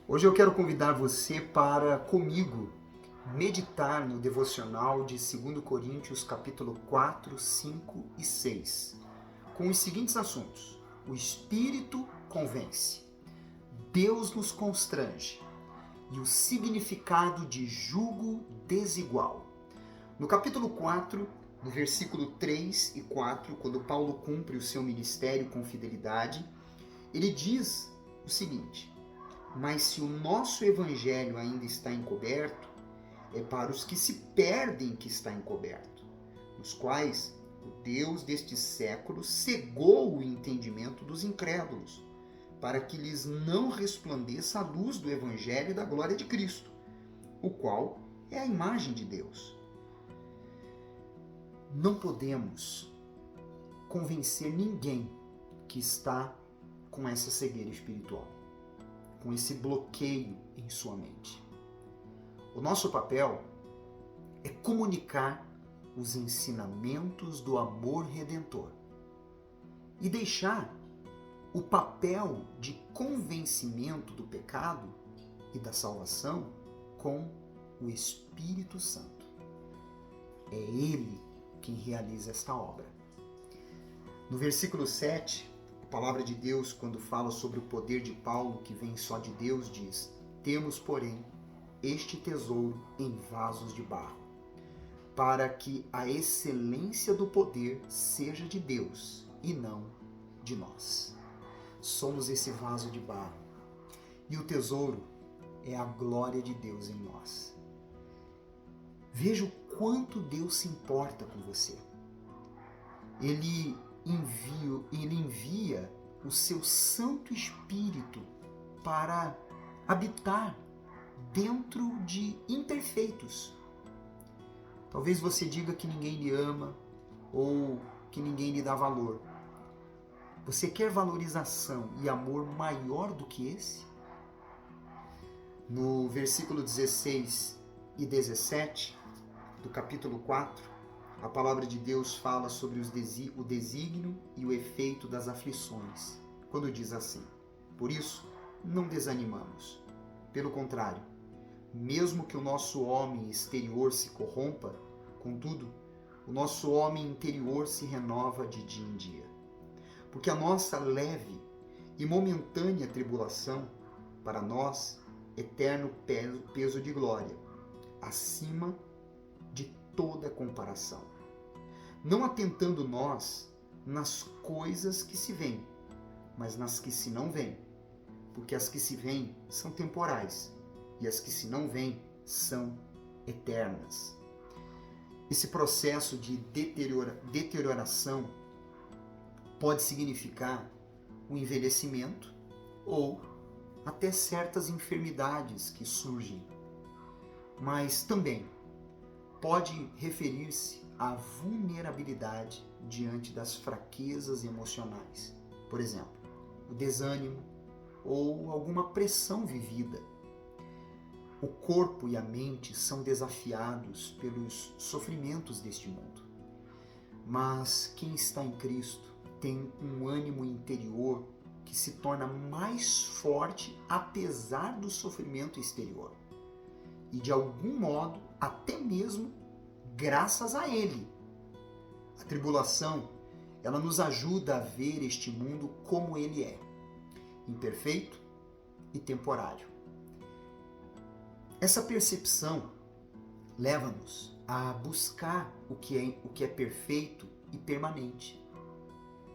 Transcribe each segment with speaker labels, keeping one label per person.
Speaker 1: Hoje eu quero convidar você para, comigo, meditar no devocional de 2 Coríntios capítulo 4, 5 e 6, com os seguintes assuntos: o Espírito convence, Deus nos constrange e o significado de jugo desigual. No capítulo 4, no versículo 3 e 4, quando Paulo cumpre o seu ministério com fidelidade, ele diz o seguinte: mas se o nosso evangelho ainda está encoberto, é para os que se perdem que está encoberto, nos quais o Deus deste século cegou o entendimento dos incrédulos, para que lhes não resplandeça a luz do evangelho da glória de Cristo, o qual é a imagem de Deus. Não podemos convencer ninguém que está com essa cegueira espiritual, com esse bloqueio em sua mente. O nosso papel é comunicar os ensinamentos do amor redentor e deixar o papel de convencimento do pecado e da salvação com o Espírito Santo. É Ele quem realiza esta obra. No versículo 7, a palavra de Deus, quando fala sobre o poder de Paulo que vem só de Deus, diz: temos, porém, este tesouro em vasos de barro, para que a excelência do poder seja de Deus e não de nós. Somos esse vaso de barro e o tesouro é a glória de Deus em nós. Veja o quanto Deus se importa com você. Ele envia o seu Santo Espírito para habitar dentro de imperfeitos. Talvez você diga que ninguém lhe ama ou que ninguém lhe dá valor. Você quer valorização e amor maior do que esse? No versículo 16 e 17 do capítulo 4, a palavra de Deus fala sobre o desígnio e o efeito das aflições, quando diz assim: por isso, não desanimamos. Pelo contrário, mesmo que o nosso homem exterior se corrompa, contudo, o nosso homem interior se renova de dia em dia. Porque a nossa leve e momentânea tribulação, para nós, eterno peso de glória, acima de toda comparação. Não atentando nós nas coisas que se veem, mas nas que se não veem, porque as que se veem são temporais, e as que se não veem são eternas. Esse processo de deterioração pode significar o envelhecimento ou até certas enfermidades que surgem, mas também pode referir-se à vulnerabilidade diante das fraquezas emocionais. Por exemplo, o desânimo ou alguma pressão vivida. O corpo e a mente são desafiados pelos sofrimentos deste mundo. Mas quem está em Cristo tem um ânimo interior que se torna mais forte apesar do sofrimento exterior. E de algum modo, até mesmo graças a Ele. A tribulação, ela nos ajuda a ver este mundo como ele é, imperfeito e temporário. Essa percepção leva-nos a buscar o que é perfeito e permanente.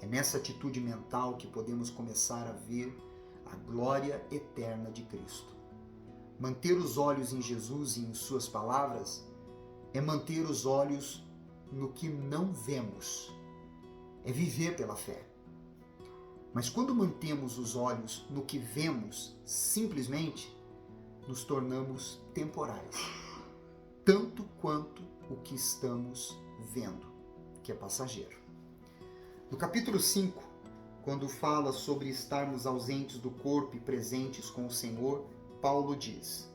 Speaker 1: É nessa atitude mental que podemos começar a ver a glória eterna de Cristo. Manter os olhos em Jesus e em suas palavras é manter os olhos no que não vemos. É viver pela fé. Mas quando mantemos os olhos no que vemos, simplesmente nos tornamos temporais, tanto quanto o que estamos vendo, que é passageiro. No capítulo 5, quando fala sobre estarmos ausentes do corpo e presentes com o Senhor, Paulo diz: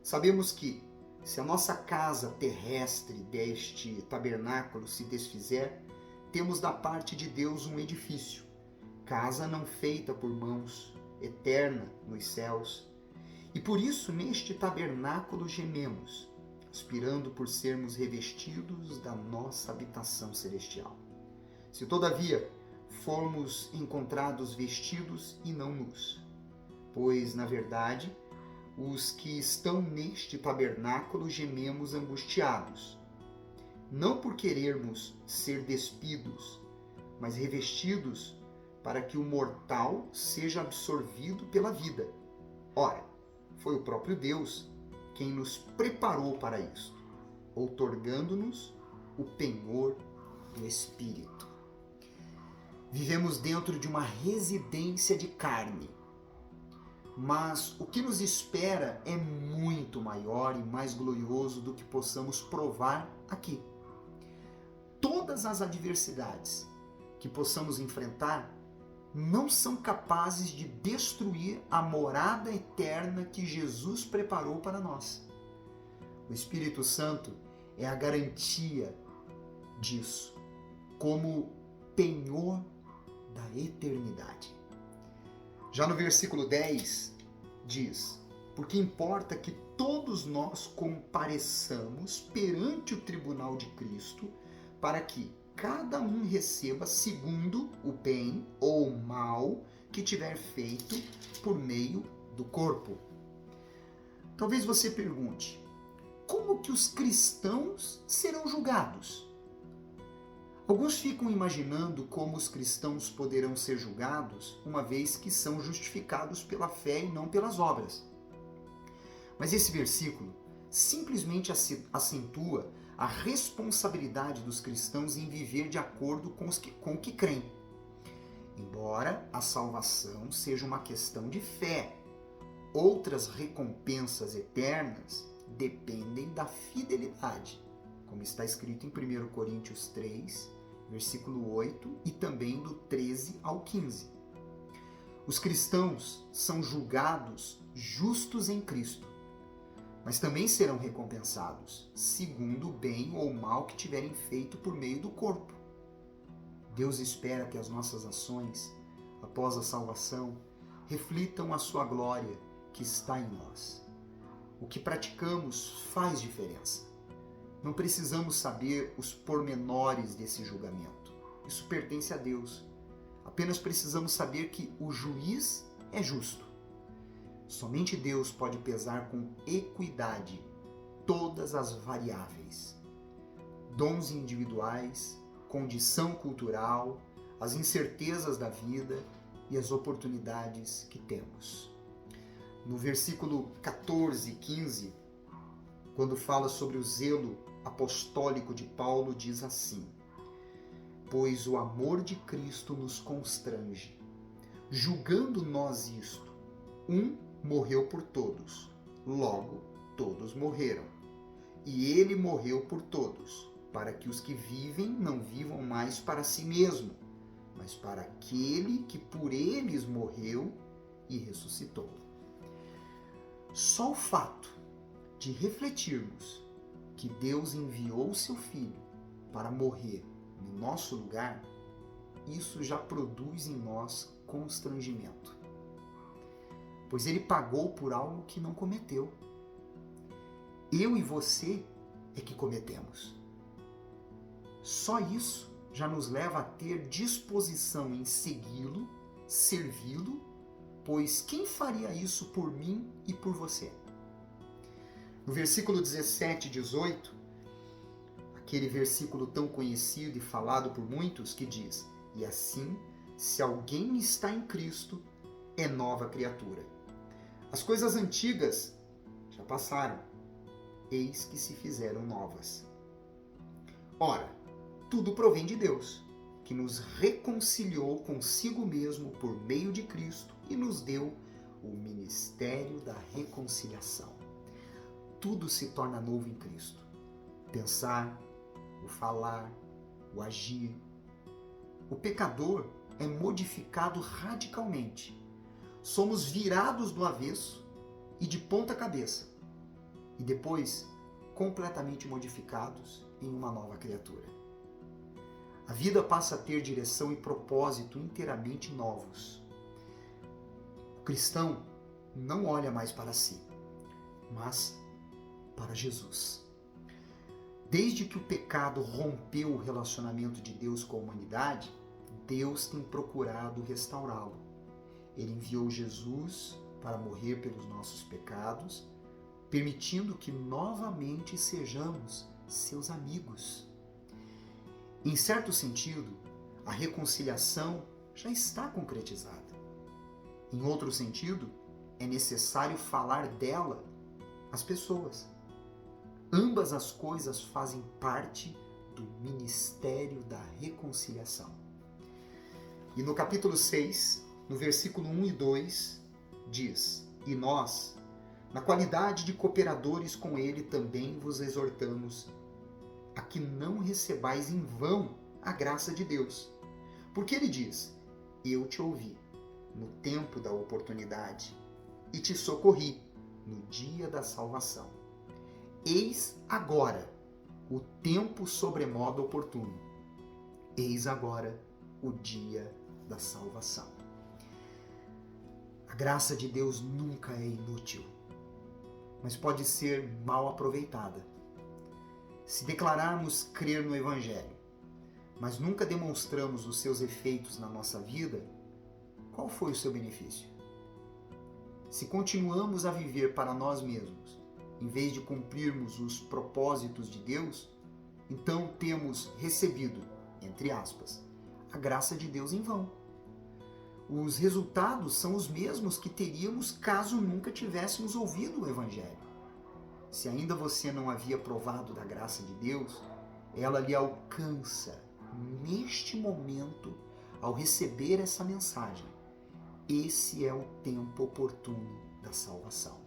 Speaker 1: sabemos que, se a nossa casa terrestre deste tabernáculo se desfizer, temos da parte de Deus um edifício, casa não feita por mãos, eterna nos céus. E por isso neste tabernáculo gememos, aspirando por sermos revestidos da nossa habitação celestial. Se todavia formos encontrados vestidos e não nus, pois, na verdade, os que estão neste tabernáculo gememos angustiados, não por querermos ser despidos, mas revestidos para que o mortal seja absorvido pela vida. Ora, foi o próprio Deus quem nos preparou para isto, outorgando-nos o penhor do Espírito. Vivemos dentro de uma residência de carne, mas o que nos espera é muito maior e mais glorioso do que possamos provar aqui. Todas as adversidades que possamos enfrentar não são capazes de destruir a morada eterna que Jesus preparou para nós. O Espírito Santo é a garantia disso, como penhor da eternidade. Já no versículo 10 diz: porque importa que todos nós compareçamos perante o tribunal de Cristo, para que cada um receba segundo o bem ou o mal que tiver feito por meio do corpo. Talvez você pergunte: como que os cristãos serão julgados? Alguns ficam imaginando como os cristãos poderão ser julgados, uma vez que são justificados pela fé e não pelas obras. Mas esse versículo simplesmente acentua a responsabilidade dos cristãos em viver de acordo com o que creem. Embora a salvação seja uma questão de fé, outras recompensas eternas dependem da fidelidade, como está escrito em 1 Coríntios 3, versículo 8 e também do 13 ao 15. Os cristãos são julgados justos em Cristo, mas também serão recompensados segundo o bem ou o mal que tiverem feito por meio do corpo. Deus espera que as nossas ações, após a salvação, reflitam a sua glória que está em nós. O que praticamos faz diferença. Não precisamos saber os pormenores desse julgamento. Isso pertence a Deus. Apenas precisamos saber que o juiz é justo. Somente Deus pode pesar com equidade todas as variáveis, dons individuais, condição cultural, as incertezas da vida e as oportunidades que temos. No versículo 14 e 15, quando fala sobre o zelo apostólico de Paulo, diz assim: pois o amor de Cristo nos constrange, julgando nós isto, um morreu por todos, logo todos morreram. E ele morreu por todos, para que os que vivem não vivam mais para si mesmo, mas para aquele que por eles morreu e ressuscitou. Só o fato de refletirmos que Deus enviou o seu Filho para morrer no nosso lugar, isso já produz em nós constrangimento. Pois ele pagou por algo que não cometeu. Eu e você é que cometemos. Só isso já nos leva a ter disposição em segui-lo, servi-lo, pois quem faria isso por mim e por você? No versículo 17 e 18, aquele versículo tão conhecido e falado por muitos, que diz: e assim, se alguém está em Cristo, é nova criatura. As coisas antigas já passaram, eis que se fizeram novas. Ora, tudo provém de Deus, que nos reconciliou consigo mesmo por meio de Cristo e nos deu o ministério da reconciliação. Tudo se torna novo em Cristo. Pensar, o falar, o agir. O pecador é modificado radicalmente. Somos virados do avesso e de ponta cabeça. E depois, completamente modificados em uma nova criatura. A vida passa a ter direção e propósito inteiramente novos. O cristão não olha mais para si, mas para Jesus. Desde que o pecado rompeu o relacionamento de Deus com a humanidade, Deus tem procurado restaurá-lo. Ele enviou Jesus para morrer pelos nossos pecados, permitindo que novamente sejamos seus amigos. Em certo sentido, a reconciliação já está concretizada. Em outro sentido, é necessário falar dela às pessoas. Ambas as coisas fazem parte do ministério da reconciliação. E no capítulo 6, no versículo 1 e 2, diz: E nós, na qualidade de cooperadores com ele, também vos exortamos a que não recebais em vão a graça de Deus. Porque ele diz: Eu te ouvi no tempo da oportunidade e te socorri no dia da salvação. Eis agora o tempo sobremodo oportuno. Eis agora o dia da salvação. A graça de Deus nunca é inútil, mas pode ser mal aproveitada. Se declararmos crer no Evangelho, mas nunca demonstramos os seus efeitos na nossa vida, qual foi o seu benefício? Se continuamos a viver para nós mesmos, em vez de cumprirmos os propósitos de Deus, então temos recebido, entre aspas, a graça de Deus em vão. Os resultados são os mesmos que teríamos caso nunca tivéssemos ouvido o Evangelho. Se ainda você não havia provado da graça de Deus, ela lhe alcança neste momento ao receber essa mensagem. Esse é o tempo oportuno da salvação.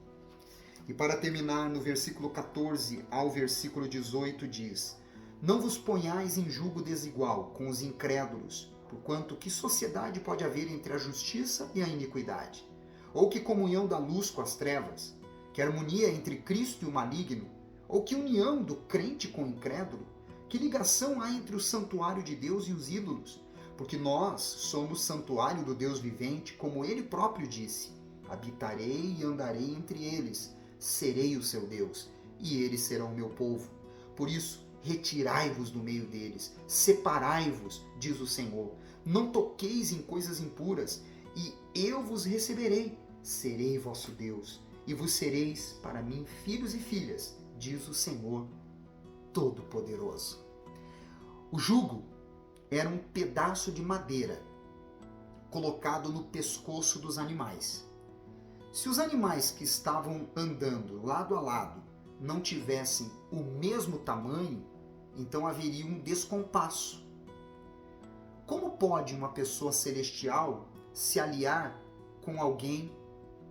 Speaker 1: E para terminar, no versículo 14 ao versículo 18 diz: Não vos ponhais em julgo desigual com os incrédulos, porquanto que sociedade pode haver entre a justiça e a iniquidade? Ou que comunhão da luz com as trevas? Que harmonia entre Cristo e o maligno? Ou que união do crente com o incrédulo? Que ligação há entre o santuário de Deus e os ídolos? Porque nós somos santuário do Deus vivente, como ele próprio disse: Habitarei e andarei entre eles, serei o seu Deus, e eles serão o meu povo. Por isso, retirai-vos do meio deles, separai-vos, diz o Senhor. Não toqueis em coisas impuras, e eu vos receberei. Serei vosso Deus, e vos sereis para mim filhos e filhas, diz o Senhor Todo-Poderoso. O jugo era um pedaço de madeira colocado no pescoço dos animais. Se os animais que estavam andando lado a lado não tivessem o mesmo tamanho, então haveria um descompasso. Como pode uma pessoa celestial se aliar com alguém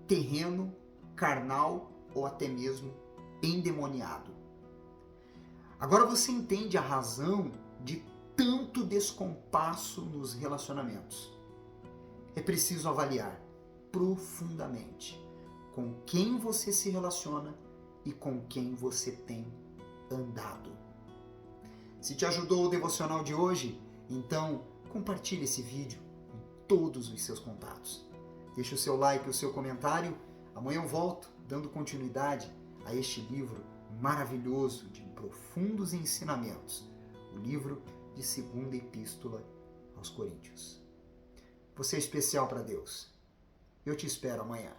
Speaker 1: terreno, carnal ou até mesmo endemoniado? Agora você entende a razão de tanto descompasso nos relacionamentos. É preciso avaliar profundamente com quem você se relaciona e com quem você tem andado. Se te ajudou o devocional de hoje, então compartilhe esse vídeo com todos os seus contatos. Deixe o seu like e o seu comentário. Amanhã eu volto dando continuidade a este livro maravilhoso de profundos ensinamentos, o livro de 2ª Epístola aos Coríntios. Você é especial para Deus. Eu te espero amanhã.